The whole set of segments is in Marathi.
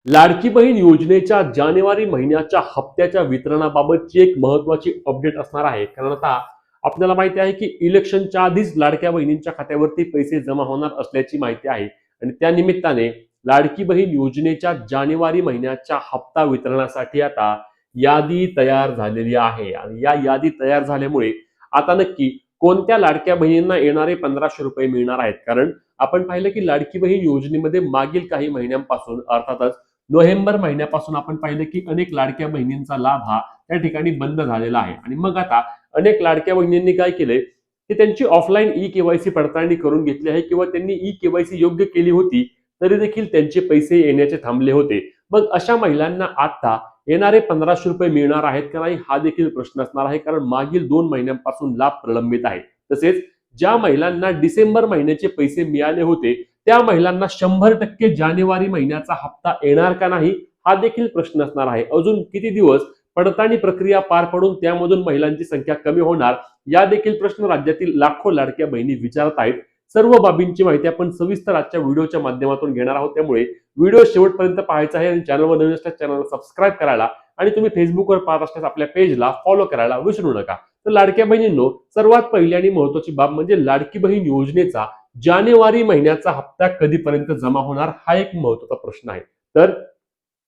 लाडकी बहीण योजनेच्या जानेवारी महिन्याच्या हप्त्याच्या वितरणाबाबतची एक महत्त्वाची अपडेट असणार आहे. कारण आता आपल्याला माहिती आहे की इलेक्शनच्या आधीच लाडक्या बहिणींच्या खात्यावरती पैसे जमा होणार असल्याची माहिती आहे आणि त्या निमित्ताने लाडकी बहीण योजनेच्या जानेवारी महिन्याच्या हप्ता वितरणासाठी आता यादी तयार झालेली आहे आणि या यादी तयार झाल्यामुळे आता नक्की कोणत्या लाडक्या बहिणींना येणारे 1500 रुपये मिळणार आहेत. कारण आपण पाहिलं की लाडकी बहीण योजनेमध्ये मागील काही महिन्यांपासून अर्थातच नोव्हेंबर महिन्यापासून आपण पाहिलं की अनेक लाडक्या बहिणींचा लाभ हा त्या ठिकाणी बंद झालेला आहे आणि मग आता अनेक लाडक्या बहिणींनी काय केलंय की त्यांची ऑफलाईन ई केवायसी पडताळणी करून घेतली आहे किंवा त्यांनी ई केवायसी योग्य केली होती तरी देखील त्यांचे पैसे येण्याचे थांबले होते. मग अशा महिलांना आता येणारे 1500 रुपये मिळणार आहेत का नाही हा देखील प्रश्न असणार आहे. कारण मागील 2 महिन्यांपासून लाभ प्रलंबित आहे. तसेच ज्या महिलांना डिसेंबर महिन्याचे पैसे मिळाले होते त्या महिलांना 100% जानेवारी महिन्याचा हप्ता येणार का नाही हा देखील प्रश्न असणार आहे. अजून किती दिवस पडताळणी प्रक्रिया पार पडून त्यामधून महिलांची संख्या कमी होणार या देखील प्रश्न राज्यातील लाखो लाडक्या बहिणी विचारत आहेत. सर्व बाबींची माहिती आपण सविस्तर आजच्या व्हिडिओच्या माध्यमातून घेणार आहोत. त्यामुळे व्हिडिओ शेवटपर्यंत पाहायचा आहे आणि चॅनलवर नवीन असल्यास चॅनलला सबस्क्राईब करायला आणि तुम्ही फेसबुकवर पाहत असल्यास आपल्या पेजला फॉलो करायला विसरू नका. तर लाडक्या बहिणींनो, सर्वात पहिली आणि महत्त्वाची बाब म्हणजे लाडकी बहीण योजनेचा जानेवारी महिन्याचा हप्ता कधीपर्यंत जमा होणार हा एक महत्त्वाचा प्रश्न आहे. तर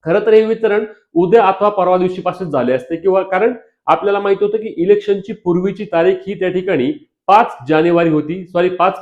खरं तर हे वितरण उद्या अथवा परवा दिवशीपासून झाले असते किंवा कारण आपल्याला माहिती होतं की इलेक्शनची पूर्वीची तारीख ही त्या ठिकाणी 5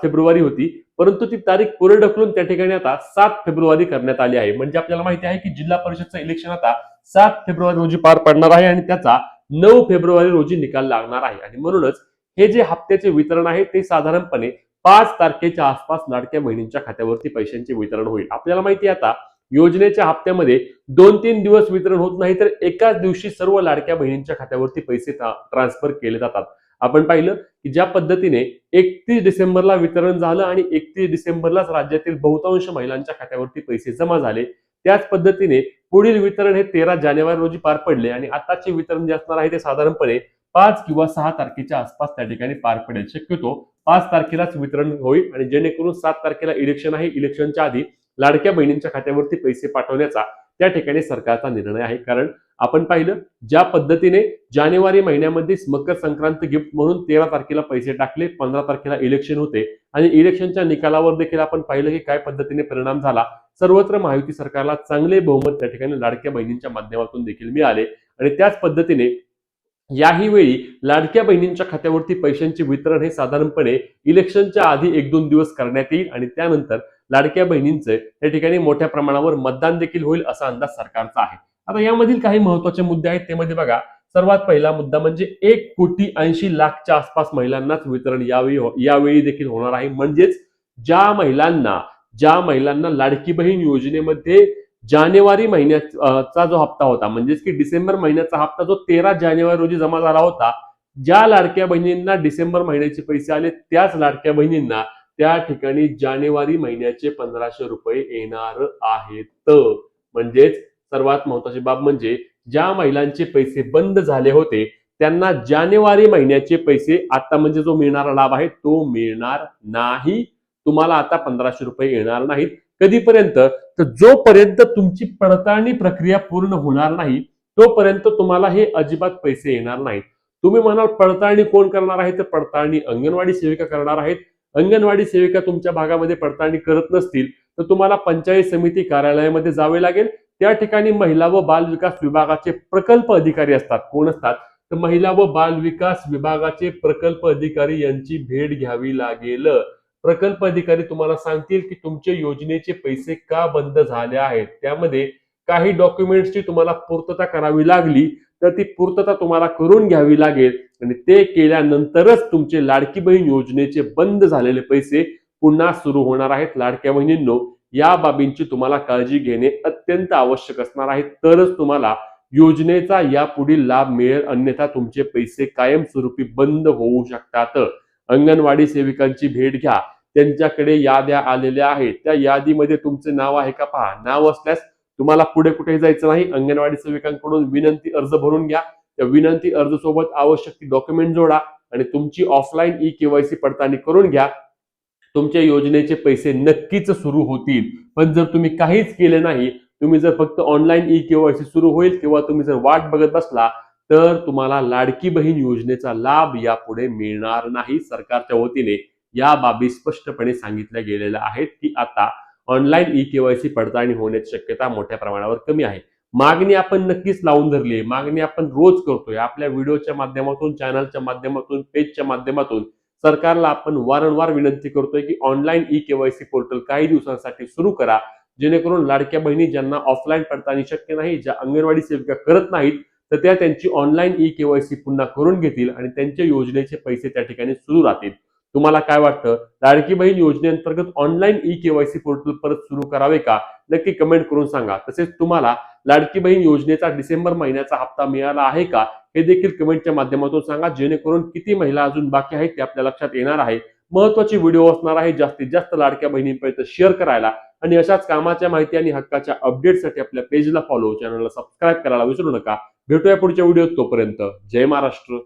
फेब्रुवारी होती, परंतु ती तारीख पुढे ढकलून त्या ठिकाणी आता 7 फेब्रुवारी करण्यात आली आहे. म्हणजे आपल्याला माहिती आहे की जिल्हा परिषदचं इलेक्शन आता 7 फेब्रुवारी रोजी पार पडणार आहे आणि त्याचा 9 फेब्रुवारी रोजी निकाल लागणार आहे आणि म्हणूनच हे जे हप्त्याचे वितरण आहे ते साधारणपणे 5 तारखेच्या आसपास लाडक्या बहिणींच्या खात्यावरती पैशांचे वितरण होईल. आपल्याला माहिती आहे आता योजनेच्या हप्त्यामध्ये 2-3 दिवस वितरण होत नाही तर एकाच दिवशी सर्व लाडक्या बहिणींच्या खात्यावरती पैसे ट्रान्सफर केले जातात. आपण पाहिलं की ज्या पद्धतीने 31 डिसेंबरला वितरण झालं आणि 31 डिसेंबरलाच राज्यातील बहुतांश महिलांच्या खात्यावरती पैसे जमा झाले, त्याच पद्धतीने पुढील वितरण हे 13 जानेवारी रोजी पार पडले आणि आताचे वितरण जे असणार आहे ते साधारणपणे 5 किंवा 6 तारखेच्या आसपास त्या ठिकाणी पार पडेल. शक्यतो 5 तारखेलाच वितरण होईल आणि जेणेकरून 7 तारखेला इलेक्शन आहे, इलेक्शनच्या आधी लाडक्या बहिणींच्या खात्यावरती पैसे पाठवण्याचा त्या ठिकाणी सरकारचा निर्णय आहे. कारण आपण पाहिलं ज्या पद्धतीने जानेवारी महिन्यामध्ये मकर संक्रांत गिफ्ट म्हणून 13 तारखेला पैसे टाकले, 15 तारखेला इलेक्शन होते आणि इलेक्शनच्या निकालावर देखील आपण पाहिलं की काय पद्धतीने परिणाम झाला. सर्वत्र महायुती सरकारला चांगले बहुमत त्या ठिकाणी लाडक्या बहिणींच्या माध्यमातून देखील मिळाले आणि त्याच पद्धतीने याही वेळी लाडक्या बहिणींच्या खात्यावरती पैशांचे वितरण हे साधारणपणे इलेक्शनच्या आधी 1-2 दिवस करण्यात येईल आणि त्यानंतर लाडक्या बहिणींचे या ठिकाणी मोठ्या प्रमाणावर मतदान देखील होईल असा अंदाज सरकारचा आहे. आता यामधील काही महत्त्वाचे मुद्दे आहेत. त्यामध्ये बघा, सर्वात पहिला मुद्दा म्हणजे 1,80,00,000च्या आसपास महिलांनाच वितरण यावेळी देखील होणार आहे. म्हणजेच ज्या महिलांना लाडकी बहीण योजनेमध्ये जानेवारी महिन्याचा जो हप्ता होता म्हणजेच की डिसेंबर महिन्याचा हप्ता जो 13 जानेवारी रोजी जमा झाला होता, ज्या लाडक्या बहिणींना डिसेंबर महिन्याचे पैसे आले त्याच लाडक्या बहिणींना त्या ठिकाणी जानेवारी महिन्याचे 1500 रुपये येणार आहेत. म्हणजेच सर्वात महत्वाची बाब म्हणजे ज्या महिलांचे पैसे बंद झाले होते त्यांना जानेवारी महिन्याचे पैसे आता म्हणजे जो मिळणारा लाभ आहे तो मिळणार नाही. तुम्हाला आता 1500 रुपये येणार नाहीत. कधीपर्यंत? तर जोपर्यंत तुमची पडताळणी प्रक्रिया पूर्ण होणार नाही तोपर्यंत तुम्हाला हे अजिबात पैसे येणार नाहीत. तुम्ही म्हणाल पडताळणी कोण करणार आहे? तर पडताळणी अंगणवाडी सेविका करणार आहेत. अंगणवाडी सेविका तुमच्या भागामध्ये पडताळणी करत नसतील तर तुम्हाला पंचायत समिती कार्यालयामध्ये जावे लागेल. त्या ठिकाणी महिला व बाल विकास विभागाचे प्रकल्प अधिकारी असतात. कोण असतात? तर महिला व बाल विकास विभागाचे प्रकल्प अधिकारी यांची भेट घ्यावी लागेल. प्रकल्प अधिकारी तुम्हाला सांगतील की तुमचे योजनेचे पैसे का बंद झाले आहेत. त्यामध्ये काही डॉक्युमेंट्सची तुम्हाला पूर्तता करावी लागली तर ती पूर्तता तुम्हाला करून घ्यावी लागेल आणि ते केल्यानंतरच तुमचे लाडकी बहीण योजनेचे बंद झालेले पैसे पुन्हा सुरू होणार आहेत. लाडक्या बहिणींनो, या बाबींची तुम्हाला काळजी घेणे अत्यंत आवश्यक असणार आहे. तरच तुम्हाला योजनेचा यापुढील लाभ मिळेल, अन्यथा तुमचे पैसे कायमस्वरूपी बंद होऊ शकतात. अंगणवाडी सेविकांची भेट घ्या. त्यांच्याकडे याद्या आलेल्या आहेत. त्या यादीमध्ये तुमचे नाव आहे का पहा. नाव असल्यास तुम्हाला पुढे कुठे जायचं नाही. अंगणवाडी सेविकांकडून विनंती अर्ज भरून घ्या. त्या विनंती अर्ज सोबत आवश्यक ती डॉक्युमेंट जोडा आणि तुमची ऑफलाईन ई केवायसी पडताळणी करून घ्या. तुमच्या योजनेचे पैसे नक्कीच सुरू होतील. पण जर तुम्ही काहीच केले नाही तुम्ही जर फक्त ऑनलाईन ई-केवायसी सुरू होईल तेव्हा तुम्ही जर वाट बघत बसला तर तुम्हाला लाडकी बहीण योजनेचा लाभ यापुढे मिळणार नाही. सरकारच्या वतीने या बाबी स्पष्टपणे सांगितल्या गेलेल्या आहेत की आता ऑनलाईन ई-केवायसी पडताळणी होण्याची शक्यता मोठ्या प्रमाणावर कमी आहे. मागणी आपण नक्कीच लावून धरली आहे. मागणी आपण रोज करतोय. आपल्या व्हिडिओच्या माध्यमातून, चॅनलच्या माध्यमातून, पेजच्या माध्यमातून सरकारला आपण वारंवार विनंती करतोय की ऑनलाईन ई-केवायसी पोर्टल काही दिवसांसाठी सुरू करा, जेणेकरून लाडक्या बहिणी ज्यांना ऑफलाईन पडताळणी शक्य नाही, ज्या अंगणवाडी सेविका करत नाहीत, तर त्या त्यांची ऑनलाईन ई-केवायसी पुन्हा करून घेतील आणि त्यांच्या योजनेचे पैसे त्या ठिकाणी सुरू राहतील. तुम्हाला काय वाटतं? लाडकी बहीण योजनेअंतर्गत ऑनलाईन ई-केवायसी पोर्टल परत सुरू करावे का? नक्की कमेंट करून सांगा. तसेच तुम्हाला लाडकी बहीण योजनेचा डिसेंबर महिन्याचा हप्ता मिळाला आहे का? हे देखील कमेंटच्या माध्यमातून सांगा, जेणेकरून किती महिला अजून बाकी आहेत ते आपल्या लक्षात येणार आहे. महत्त्वाची व्हिडिओ असणार आहे. जास्तीत जास्त लाडक्या बहिणींपर्यंत शेअर करायला आणि अशाच कामाच्या माहिती आणि हक्काच्या अपडेटसाठी आपल्या पेजला फॉलो, चॅनलला सबस्क्राईब करायला विसरू नका. भेटूया पुढच्या व्हिडिओत. तोपर्यंत जय महाराष्ट्र.